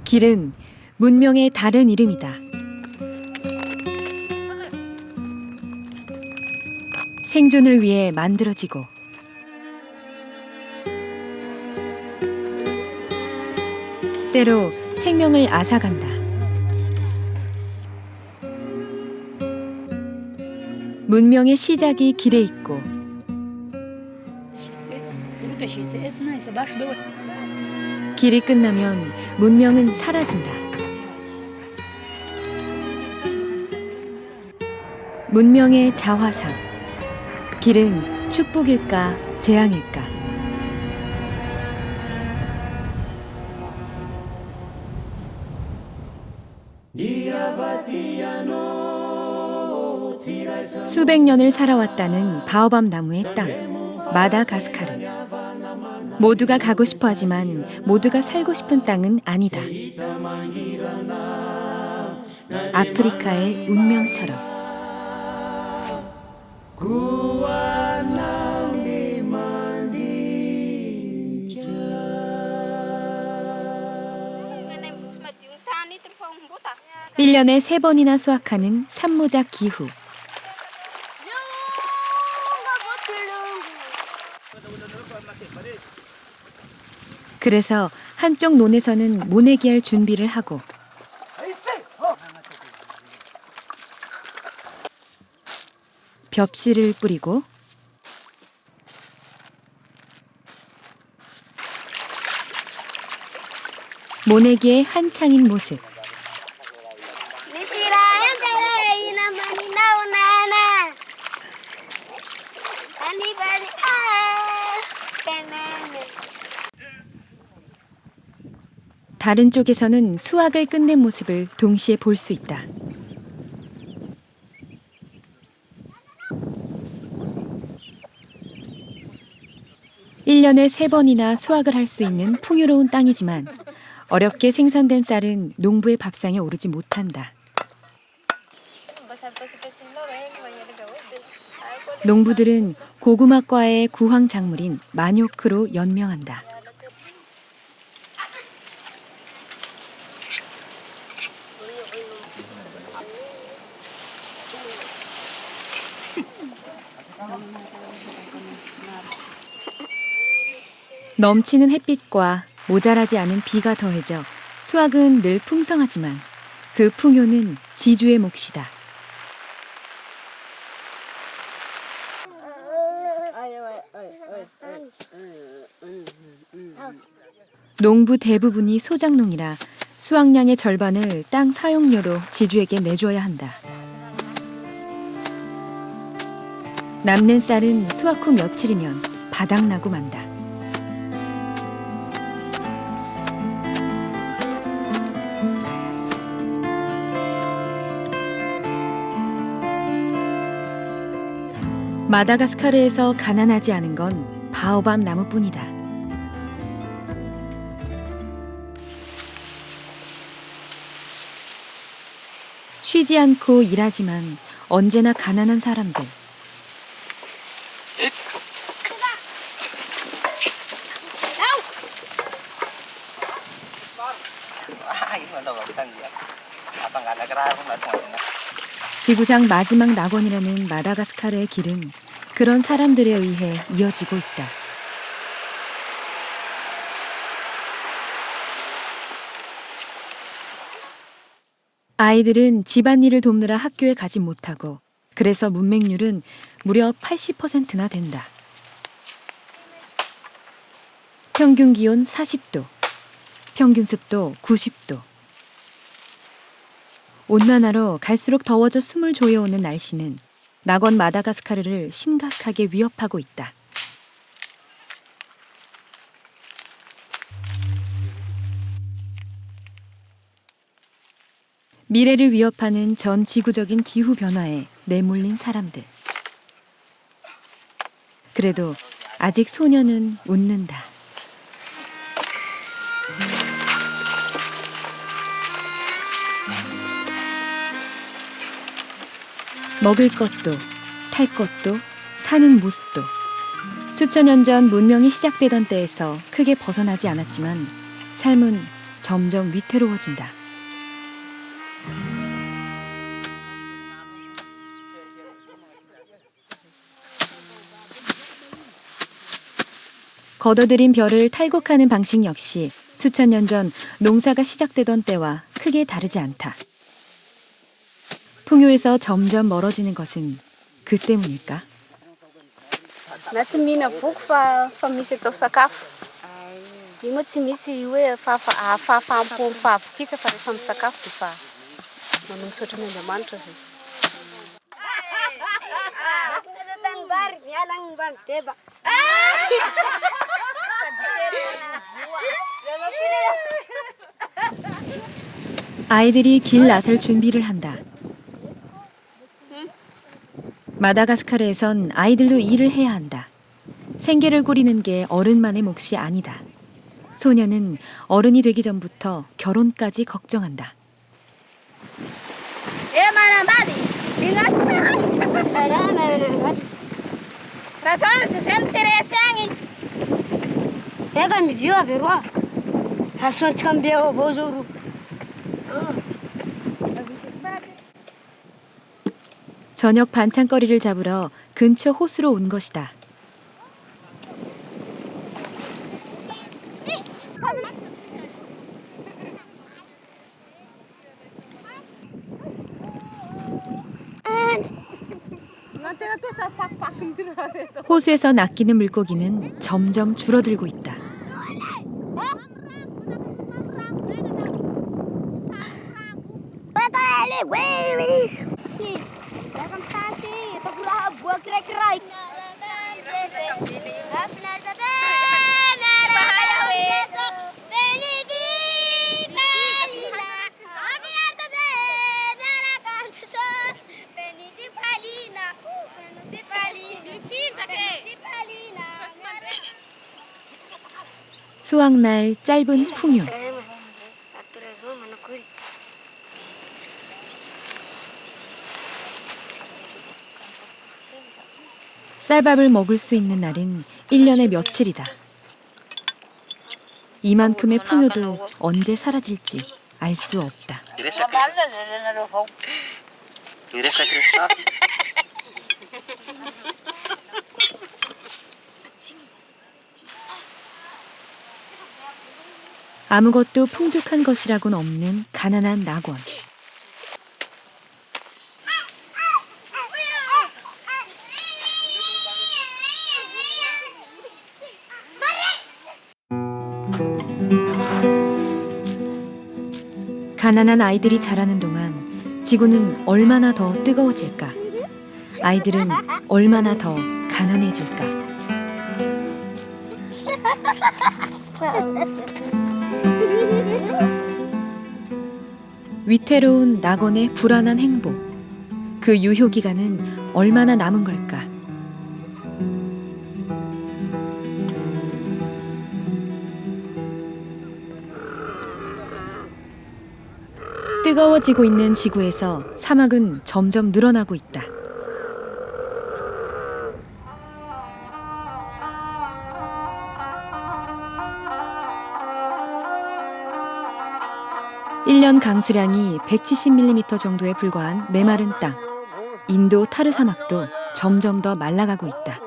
길은 문명의 다른 이름이다. 생존을 위해 만들어지고 때로 생명을 앗아간다. 문명의 시작이 길에 있고 길이 끝나면 문명은 사라진다. 문명의 자화상. 길은 축복일까 재앙일까? 수백 년을 살아왔다는 바오밥 나무의 땅, 마다가스카르. 모두가 가고 싶어 하지만 모두가 살고 싶은 땅은 아니다. 아프리카의 운명처럼. 일년에 3번이나 수확하는 산모작 기후. 그래서 한쪽 논에서는 모내기 할 준비를 하고 벽실을 뿌리고 모내기에 한창인 모습. 다른 쪽에서는 수확을 끝낸 모습을 동시에 볼 수 있다. 일년에 3번이나 수확을 할 수 있는 풍요로운 땅이지만 어렵게 생산된 쌀은 농부의 밥상에 오르지 못한다. 농부들은 고구마과의 구황 작물인 마뇨크로 연명한다. 넘치는 햇빛과 모자라지 않은 비가 더해져 수확은 늘 풍성하지만 그 풍요는 지주의 몫이다. 농부 대부분이 소작농이라 수확량의 절반을 땅 사용료로 지주에게 내줘야 한다. 남는 쌀은 수확 후 며칠이면 바닥나고 만다. 마다가스카르에서 가난하지 않은 건 바오밥 나무뿐이다. 쉬지 않고 일하지만 언제나 가난한 사람들. 지구상 마지막 낙원이라는 마다가스카르의 길은 그런 사람들에 의해 이어지고 있다. 아이들은 집안일을 돕느라 학교에 가지 못하고 그래서 문맹률은 무려 80%나 된다. 평균 기온 40도, 평균 습도 90도. 온난화로 갈수록 더워져 숨을 조여오는 날씨는 낙원 마다가스카르를 심각하게 위협하고 있다. 미래를 위협하는 전 지구적인 기후 변화에 내몰린 사람들. 그래도 아직 소녀는 웃는다. 먹을 것도, 탈 것도, 사는 모습도 수천 년 전 문명이 시작되던 때에서 크게 벗어나지 않았지만 삶은 점점 위태로워진다. 걷어들인 벼를 탈곡하는 방식 역시 수천 년 전 농사가 시작되던 때와 크게 다르지 않다. 풍요에서 점점 멀어지는 것은 그 때문일까? Na tsy mihina boky fa misy atao sakafo. Io moa tsy misy hoe fahafaham-po amin'ny fahavokisa fa rehefa misakafo dia fa manao misaotra an'Andriamanitra zay. 아이들이 길 나설 준비를 한다. 마다가스카르에선 아이들도 일을 해야 한다. 생계를 꾸리는 게 어른만의 몫이 아니다. 소녀는 어른이 되기 전부터 결혼까지 걱정한다. 저녁 반찬거리를 잡으러 근처 호수로 온 것이다. 호수에서 낚이는 물고기는 점점 줄어들고 있다. 수확날 짧은 풍요. 쌀밥을 먹을 수 있는 날은 1년에 며칠이다. 이만큼의 풍요도 언제 사라질지 알 수 없다. 아무것도 풍족한 것이라고는 없는 가난한 낙원. 가난한 아이들이 자라는 동안 지구는 얼마나 더 뜨거워질까? 아이들은 얼마나 더 가난해질까? 위태로운 낙원의 불안한 행복. 그 유효 기간은 얼마나 남은 걸까? 뜨거워지고 있는 지구에서 사막은 점점 늘어나고 있다. 일 년 강수량이 170mm 정도에 불과한 메마른 땅. 인도 타르 사막도 점점 더 말라가고 있다.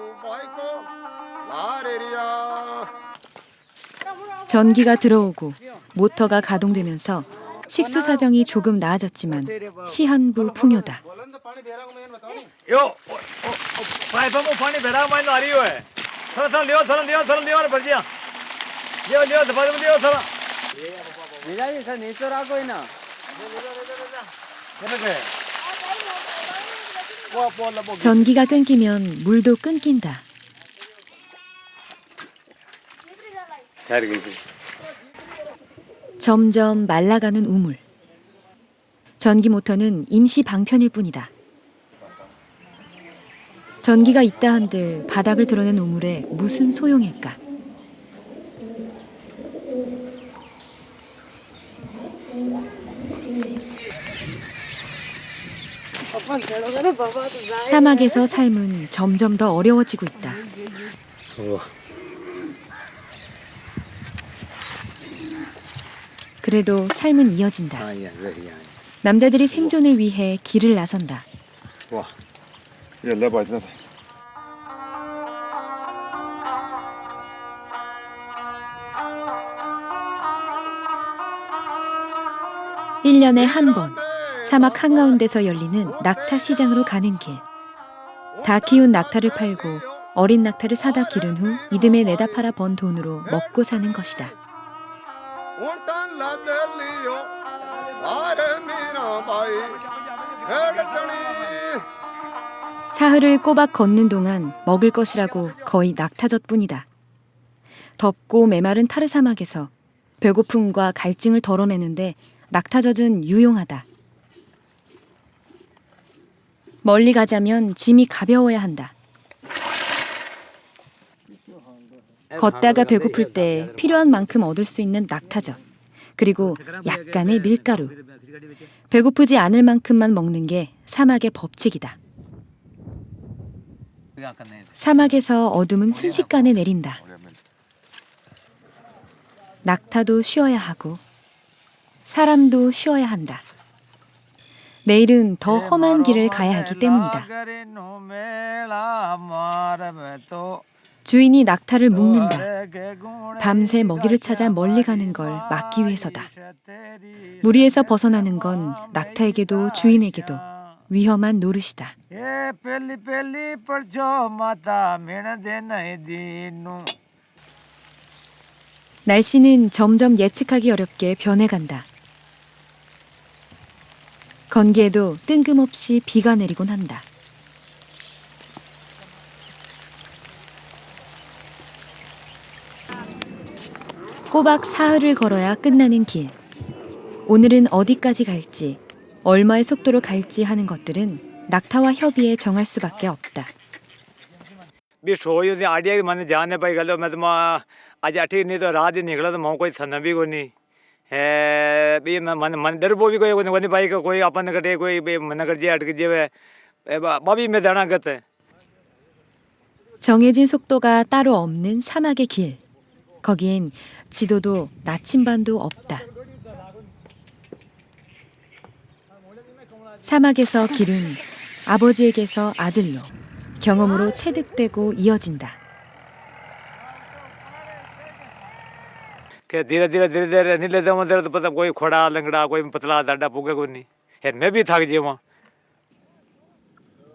전기가 들어오고 모터가 가동되면서 식수 사정이 조금 나아졌지만 시한부 풍요다. 전기가 끊기면 물도 끊긴다. 점점 말라가는 우물. 전기 모터는 임시 방편일 뿐이다. 전기가 있다 한들 바닥을 드러낸 우물에 무슨 소용일까? 사막에서 삶은 점점 더 어려워지고 있다. 그래도 삶은 이어진다. 남자들이 생존을 위해 길을 나선다. 와, ये ले बाजना था. 1년에 한 번 사막 한가운데서 열리는 낙타 시장으로 가는 길. 다 키운 낙타를 팔고 어린 낙타를 사다 기른 후 이듬해 내다 팔아 번 돈으로 먹고 사는 것이다. 사흘을 꼬박 걷는 동안 먹을 것이라고 거의 낙타젓뿐이다. 덥고 메마른 타르 사막에서 배고픔과 갈증을 덜어내는데 낙타젓은 유용하다. 멀리 가자면 짐이 가벼워야 한다. 걷다가 배고플 때 필요한 만큼 얻을 수 있는 낙타젓, 그리고 약간의 밀가루. 배고프지 않을 만큼만 먹는 게 사막의 법칙이다. 사막에서 어둠은 순식간에 내린다. 낙타도 쉬어야 하고 사람도 쉬어야 한다. 내일은 더 험한 길을 가야 하기 때문이다. 주인이 낙타를 묶는다. 밤새 먹이를 찾아 멀리 가는 걸 막기 위해서다. 무리에서 벗어나는 건 낙타에게도 주인에게도 위험한 노릇이다. 날씨는 점점 예측하기 어렵게 변해간다. 건기에도 뜬금없이 비가 내리곤 한다. 꼬박 사흘을 걸어야 끝나는 길. 오늘은 어디까지 갈지, 얼마의 속도로 갈지 하는 것들은 낙타와 협의해 정할 수밖에 없다. आज 8 नहीं तो रात ही निकला तो मैं कोई थाना भी को नहीं है भी मन डर वो भी कोई कोई भाई का कोई अपन कटे कोई मना कर दिया अटक जावे बाबी में दाना करते. 정해진 속도가 따로 없는 사막의 길. 거기엔 지도도 나침반도 없다. 사막에서 길은 아버지에게서 아들로 경험으로 체득되고 이어진다. कि धीरे धीरे धीरे धीरे नहीं लेते मंदिर तो पता कोई खोड़ा लंगड़ा कोई पतला दाढ़ा पुगे कोई नहीं है मैं भी थक जाऊँ.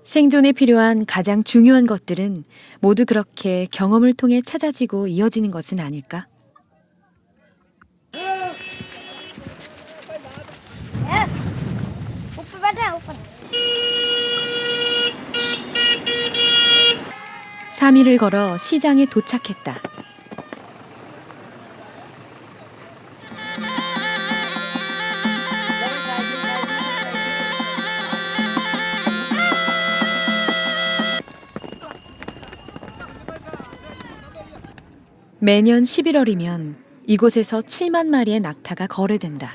생존에 필요한 가장 중요한 것들은 모두 그렇게 경험을 통해 찾아지고 이어지는 것은 아닐까? 삼 일을 걸어 시장에 도착했다. 매년 11월이면 이곳에서 7만 마리의 낙타가 거래된다.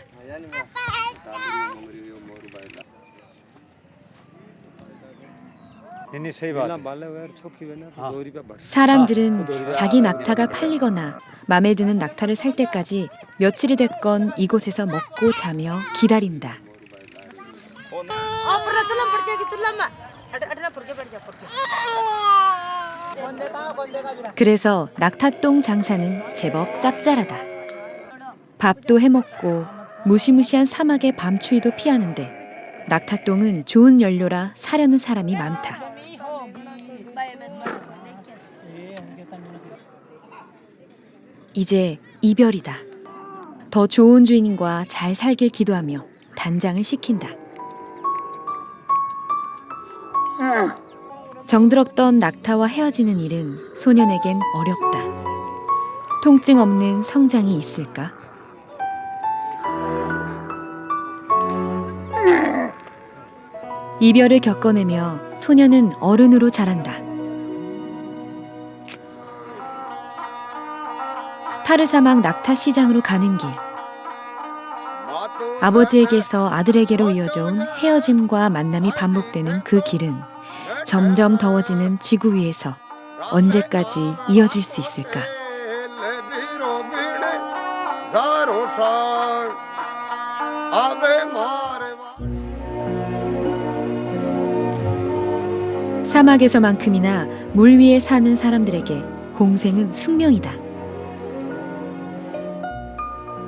사람들은 자기 낙타가 팔리거나 마음에 드는 낙타를 살 때까지 며칠이 됐건 이곳에서 먹고 자며 기다린다. 그래서 낙타똥 장사는 제법 짭짤하다. 밥도 해먹고 무시무시한 사막의 밤추위도 피하는데 낙타똥은 좋은 연료라 사려는 사람이 많다. 이제 이별이다. 더 좋은 주인과 잘 살길 기도하며 단장을 시킨다. 정들었던 낙타와 헤어지는 일은 소년에겐 어렵다. 통증 없는 성장이 있을까? 이별을 겪어내며 소년은 어른으로 자란다. 타르사막 낙타 시장으로 가는 길. 아버지에게서 아들에게로 이어져온 헤어짐과 만남이 반복되는 그 길은 점점 더워지는 지구 위에서 언제까지 이어질 수 있을까? 사막에서만큼이나 물 위에 사는 사람들에게 공생은 숙명이다.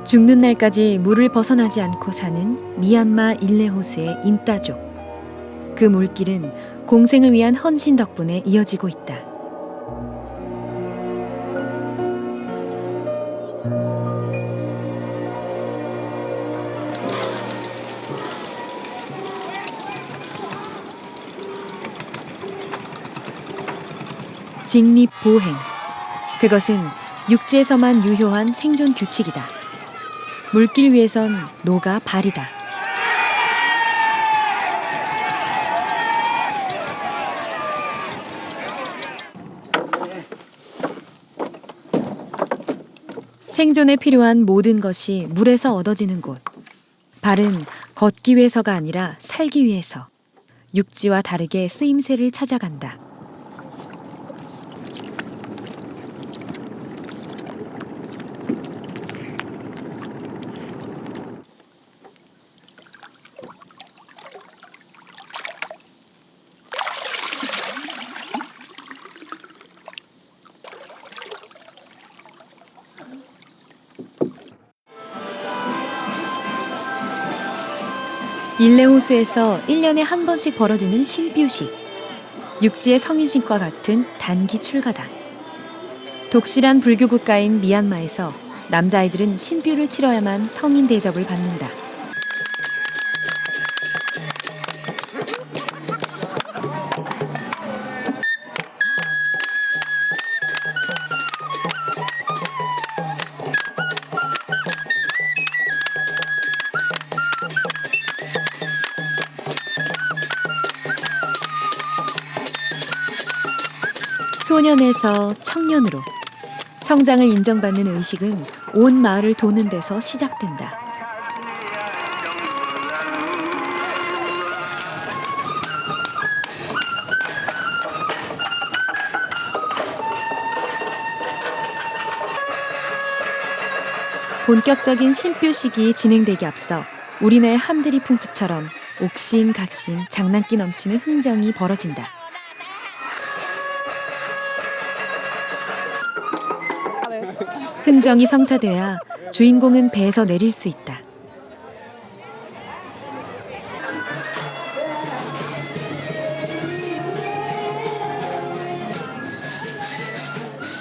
죽는 날까지 물을 벗어나지 않고 사는 미얀마 일레호수의 인따족. 그 물길은 공생을 위한 헌신 덕분에 이어지고 있다. 직립보행. 그것은 육지에서만 유효한 생존 규칙이다. 물길 위에선 노가 발이다. 생존에 필요한 모든 것이 물에서 얻어지는 곳. 발은 걷기 위해서가 아니라 살기 위해서 육지와 다르게 쓰임새를 찾아간다. 일레호수에서 1년에 한 번씩 벌어지는 신뷰식. 육지의 성인식과 같은 단기 출가다. 독실한 불교 국가인 미얀마에서 남자아이들은 신뷰를 치러야만 성인 대접을 받는다. 소년에서 청년으로 성장을 인정받는 의식은 온 마을을 도는 데서 시작된다. 본격적인 신뷰식이 진행되기 앞서 우리네 함드리 풍습처럼 옥신각신 장난기 넘치는 흥정이 벌어진다. 흥정이 성사돼야 주인공은 배에서 내릴 수 있다.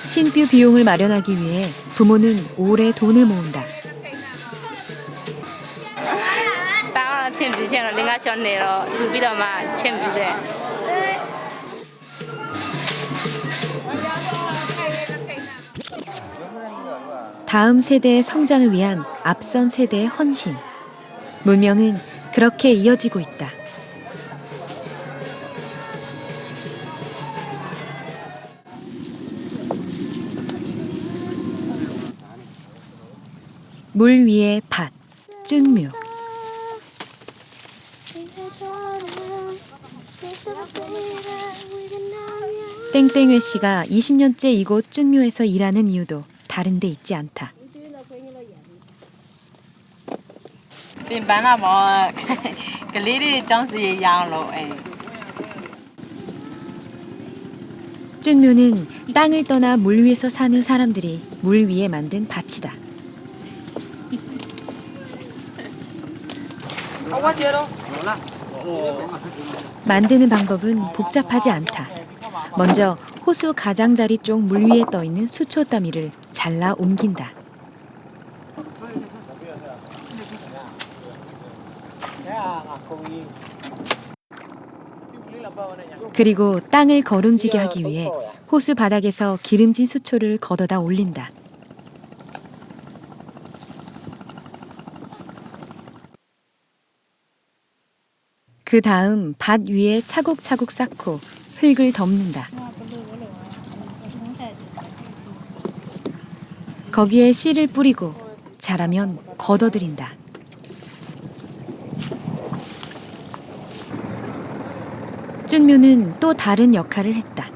신뷰 비용을 마련하기 위해 부모는 오래 돈을 모은다. 다음 세대의 성장을 위한 앞선 세대의 헌신. 문명은 그렇게 이어지고 있다. 물 위의 밭, 쭌뮤. 땡땡회 씨가 20년째 이곳 쭌뮤에서 일하는 이유도 다른 데 있지 않다. 쭌뮤는 땅을 떠나 물 위에서 사는 사람들이 물 위에 만든 밭이다. 만드는 방법은 복잡하지 않다. 먼저 호수 가장자리 쪽 물 위에 떠 있는 수초 더미를 잘라 옮긴다. 그리고 땅을 거름지게 하기 위해 호수 바닥에서 기름진 수초를 걷어다 올린다. 그 다음 밭 위에 차곡차곡 쌓고 흙을 덮는다. 거기에 씨를 뿌리고 자라면 걷어들인다. 쭌뮤는 또 다른 역할을 했다.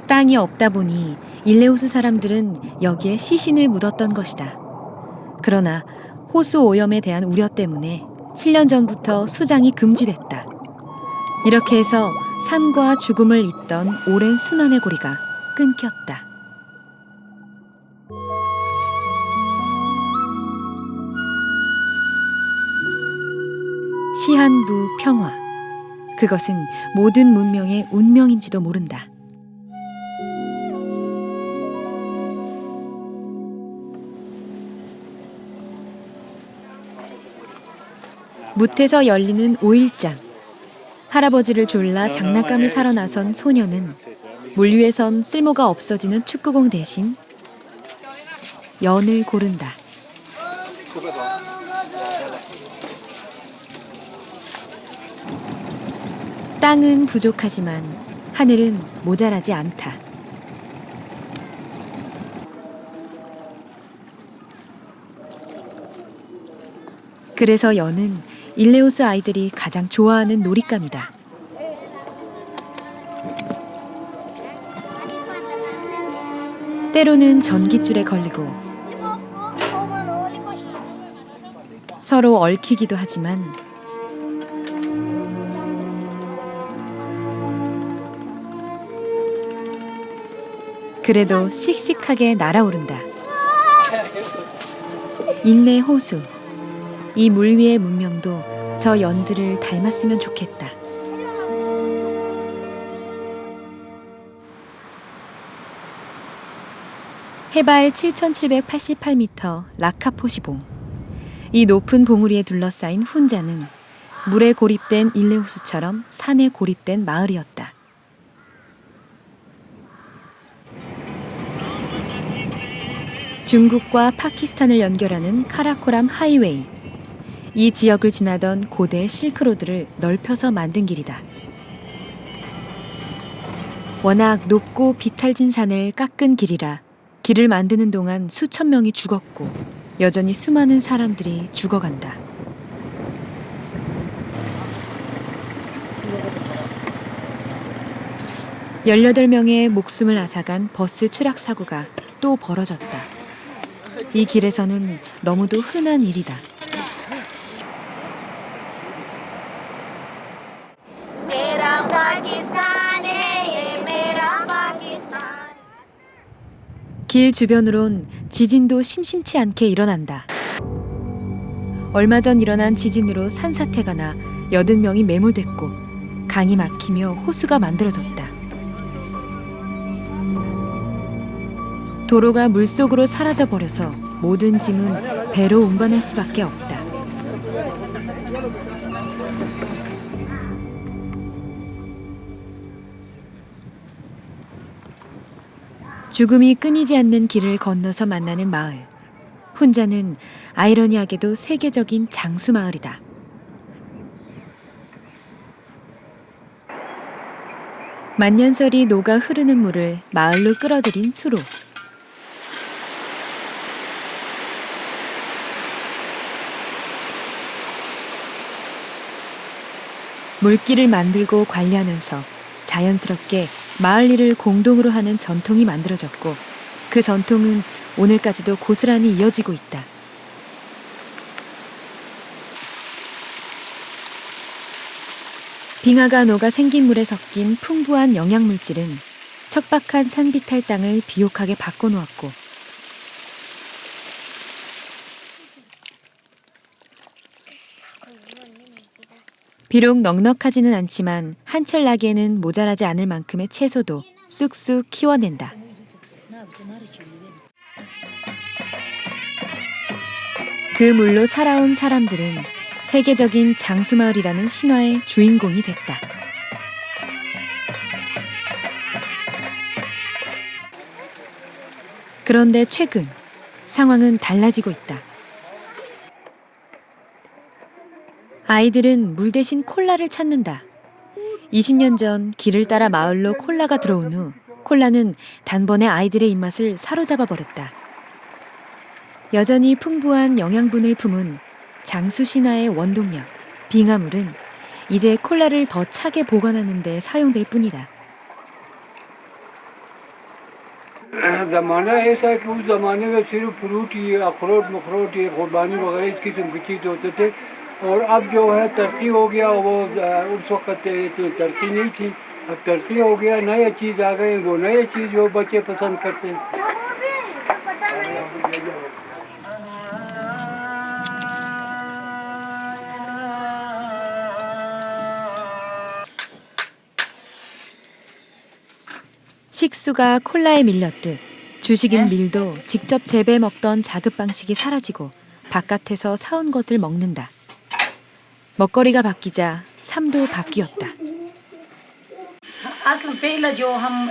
땅이 없다 보니 일레호수 사람들은 여기에 시신을 묻었던 것이다. 그러나 호수 오염에 대한 우려 때문에 7년 전부터 수장이 금지됐다. 이렇게 해서 삶과 죽음을 잇던 오랜 순환의 고리가 끊겼다. 시한부 평화. 그것은 모든 문명의 운명인지도 모른다. 뭇에서 열리는 5일장. 할아버지를 졸라 장난감을 사러 나선 소녀는 물 위에선 쓸모가 없어지는 축구공 대신 연을 고른다. 땅은 부족하지만 하늘은 모자라지 않다. 그래서 연은 일레오스 아이들이 가장 좋아하는 놀잇감이다. 때로는 전깃줄에 걸리고 서로 얽히기도 하지만 그래도 씩씩하게 날아오른다. 인내 호수. 이 물 위의 문명도 저 연들을 닮았으면 좋겠다. 해발 7,788m 라카포시봉. 이 높은 봉우리에 둘러싸인 훈자는 물에 고립된 일레호수처럼 산에 고립된 마을이었다. 중국과 파키스탄을 연결하는 카라코람 하이웨이. 이 지역을 지나던 고대 실크로드를 넓혀서 만든 길이다. 워낙 높고 비탈진 산을 깎은 길이라 길을 만드는 동안 수천 명이 죽었고 여전히 수많은 사람들이 죽어간다. (18) 명의 목숨을 앗아간 버스 추락 사고가 또 벌어졌다. 이 길에서는 너무도 흔한 일이다. 길 주변으론 지진도 심심치 않게 일어난다. 얼마 전 일어난 지진으로 산사태가 나 80명이 매몰됐고 강이 막히며 호수가 만들어졌다. 도로가 물속으로 사라져버려서 모든 짐은 배로 운반할 수밖에 없다. 죽음이 끊이지 않는 길을 건너서 만나는 마을. 훈자는 아이러니하게도 세계적인 장수 마을이다. 만년설이 녹아 흐르는 물을 마을로 끌어들인 수로. 물길을 만들고 관리하면서 자연스럽게 마을 일을 공동으로 하는 전통이 만들어졌고 그 전통은 오늘까지도 고스란히 이어지고 있다. 빙하가 녹아 생긴 물에 섞인 풍부한 영양물질은 척박한 산비탈 땅을 비옥하게 바꿔놓았고 비록 넉넉하지는 않지만 한철 나기에는 모자라지 않을 만큼의 채소도 쑥쑥 키워낸다. 그 물로 살아온 사람들은 세계적인 장수마을이라는 신화의 주인공이 됐다. 그런데 최근 상황은 달라지고 있다. 아이들은 물 대신 콜라를 찾는다. 20년 전 길을 따라 마을로 콜라가 들어온 후 콜라는 단번에 아이들의 입맛을 사로잡아 버렸다. 여전히 풍부한 영양분을 품은 장수 신화의 원동력, 빙하물은 이제 콜라를 더 차게 보관하는 데 사용될 뿐이다. ज़माना ऐसा है कि उस ज़माने में सिर्फ फ्रूट ही अखरोट मखरोट ये खुरबानी वगैरह इस किस्म की चीज़ होते थे और अब जो है तरक्की हो गया वो उस वक्त इतनी तरक्की नहीं थी, अब तरक्की हो गया, नए चीज़ आ गए, वो नए चीज़ जो बच्चे पसंद करते हैं। 식수가 콜라에 밀렸듯 주식인 밀도 직접 재배 먹던 자급 방식이 사라지고 바깥에서 사온 것을 먹는다. 먹거리가 바뀌자 삶도 바뀌었다. असल पहला जो हम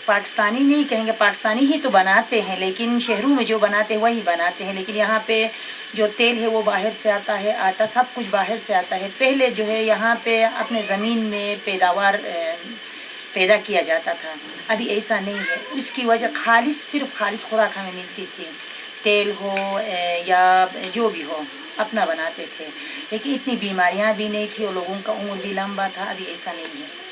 पाकिस्तानी नहीं कहेंगे, पाकिस्तानी ही तो बनाते हैं, लेकिन शहरों में जो बनाते हैं वही बनाते हैं। लेकिन यहाँ पे जो तेल है वो बाहर से आता है, आटा सब कुछ बाहर से आता है। पहले जो है यहाँ पे अपने ज़मीन में पैदावार पैदा किया जाता था, अभी ऐसा नहीं है। उसकी वजह सिर्फ खालिश खुराक हमें मिलती थी, तेल हो या जो भी हो अपना बनाते थे। लेकिन इतनी बीमारियाँ भी नहीं थी और लोगों का उम्र भी लंबा था, अभी ऐसा नहीं है।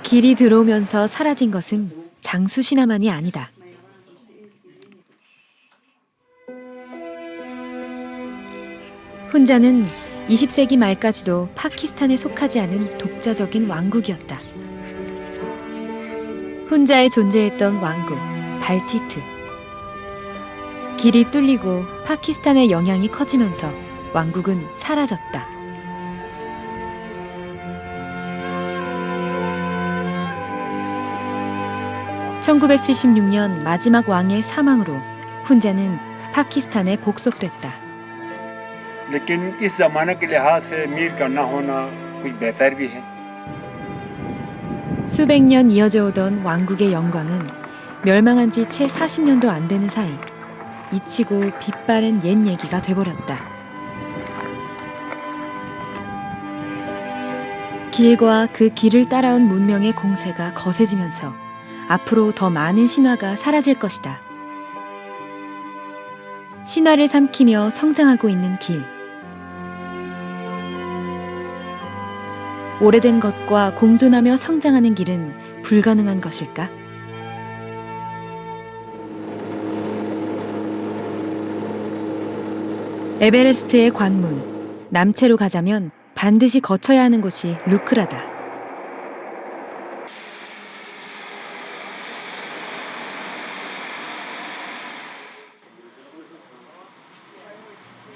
길이 들어오면서 사라진 것은 장수 신화만이 아니다. 훈자는 20세기 말까지도 파키스탄에 속하지 않은 독자적인 왕국이었다. 훈자에 존재했던 왕국, 발티트. 길이 뚫리고 파키스탄의 영향이 커지면서 왕국은 사라졌다. (1976년) 마지막 왕의 사망으로 훈자는 파키스탄에 복속됐다. लेकिन इस ज़माने के लिहाज से मीर का ना होना कुछ बेहतर भी है। 수백 년 이어져 오던 왕국의 영광은 멸망한 지 채 40년도 안 되는 사이 잊히고 빛바랜 옛 얘기가 돼버렸다. 길과 그 길을 따라온 문명의 공세가 거세지면서 앞으로 더 많은 신화가 사라질 것이다. 신화를 삼키며 성장하고 있는 길. 오래된 것과 공존하며 성장하는 길은 불가능한 것일까? 에베레스트의 관문, 남체로 가자면 반드시 거쳐야 하는 곳이 루크라다.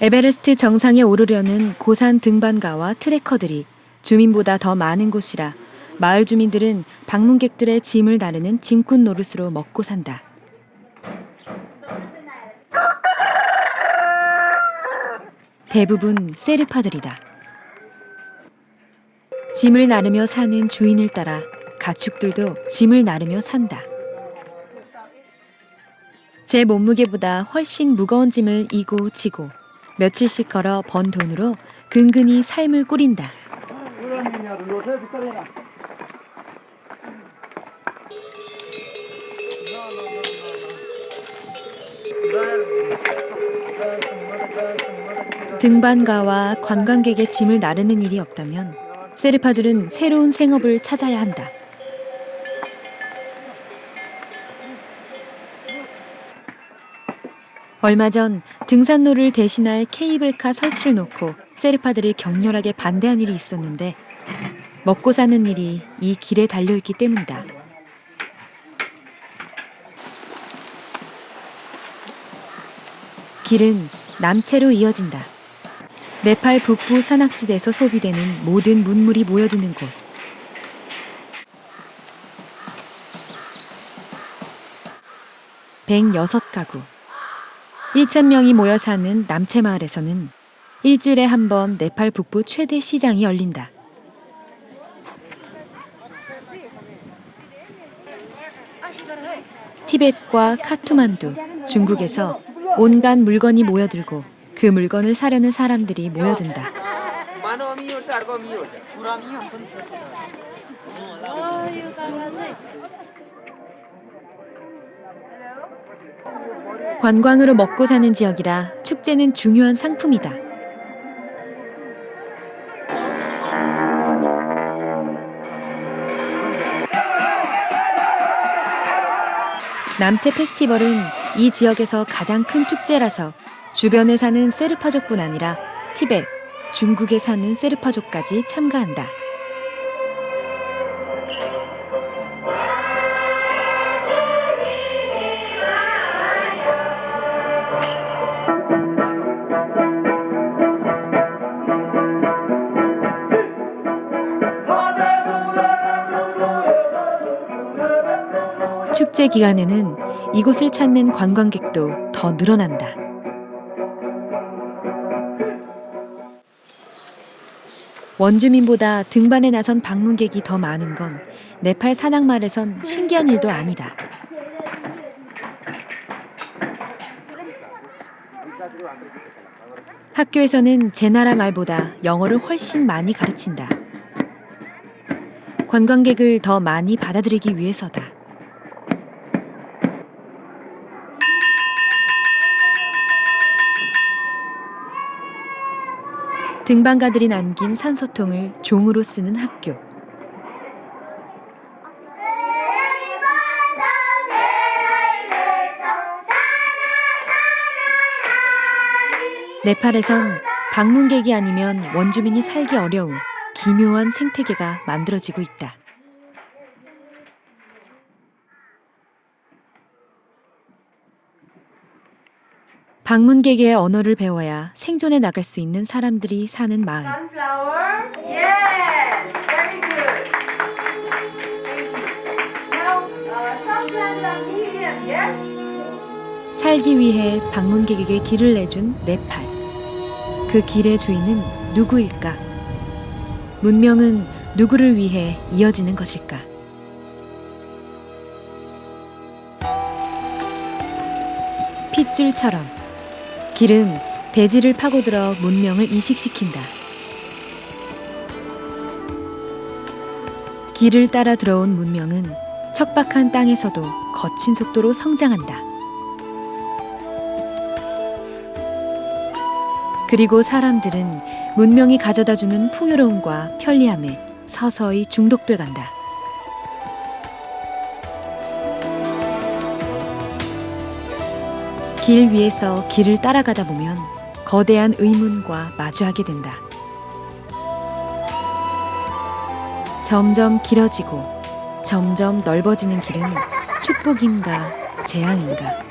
에베레스트 정상에 오르려는 고산 등반가와 트레커들이 주민보다 더 많은 곳이라 마을 주민들은 방문객들의 짐을 나르는 짐꾼 노릇으로 먹고 산다. 대부분 세르파들이다. 짐을 나르며 사는 주인을 따라 가축들도 짐을 나르며 산다. 제 몸무게보다 훨씬 무거운 짐을 이고 지고 며칠씩 걸어 번 돈으로 근근히 삶을 꾸린다. 등반가와 관광객의 짐을 나르는 일이 없다면 세르파들은 새로운 생업을 찾아야 한다. 얼마 전 등산로를 대신할 케이블카 설치를 놓고 세르파들이 격렬하게 반대한 일이 있었는데 먹고 사는 일이 이 길에 달려있기 때문이다. 길은 남체로 이어진다. 네팔 북부 산악지대에서 소비되는 모든 문물이 모여드는 곳. 106가구. 1,000명이 모여 사는 남체 마을에서는 일주일에 한 번 네팔 북부 최대 시장이 열린다. 티벳과 카투만두, 중국에서 온갖 물건이 모여들고 그 물건을 사려는 사람들이 모여든다. 관광으로 먹고 사는 지역이라 축제는 중요한 상품이다. 남체 페스티벌은 이 지역에서 가장 큰 축제라서 주변에 사는 세르파족뿐 아니라 티베트, 중국에 사는 세르파족까지 참가한다. 축제 기간에는 이곳을 찾는 관광객도 더 늘어난다. 원주민보다 등반에 나선 방문객이 더 많은 건 네팔 산악마을에선 신기한 일도 아니다. 학교에서는 제 나라 말보다 영어를 훨씬 많이 가르친다. 관광객을 더 많이 받아들이기 위해서다. 등반가들이 남긴 산소통을 종으로 쓰는 학교. 네팔에선 방문객이 아니면 원주민이 살기 어려운 기묘한 생태계가 만들어지고 있다. 방문객의 언어를 배워야 생존해 나갈 수 있는 사람들이 사는 마을. Sunflower? Yes! Very good. Thank you. Now, some plants are medium, yes? 살기 위해 방문객에게 길을 내준 네팔. 그 길의 주인은 누구일까? 문명은 누구를 위해 이어지는 것일까? 핏줄처럼 길은 대지를 파고들어 문명을 이식시킨다. 길을 따라 들어온 문명은 척박한 땅에서도 거친 속도로 성장한다. 그리고 사람들은 문명이 가져다주는 풍요로움과 편리함에 서서히 중독돼 간다. 길 위에서 길을 따라가다 보면 거대한 의문과 마주하게 된다. 점점 길어지고 점점 넓어지는 길은 축복인가 재앙인가?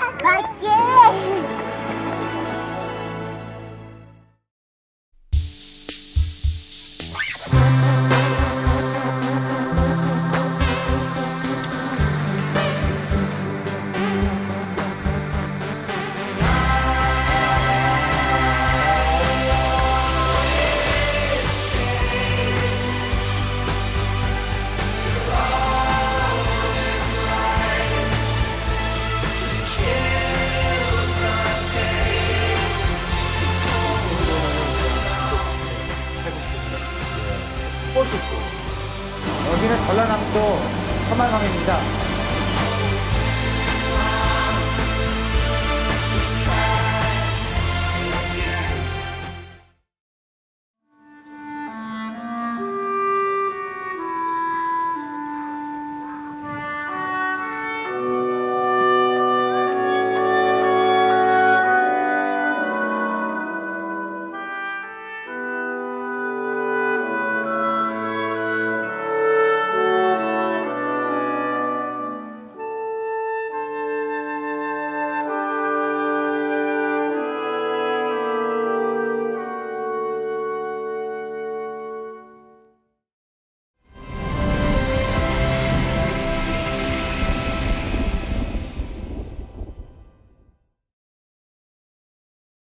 여기는 전라남도 서말강입니다.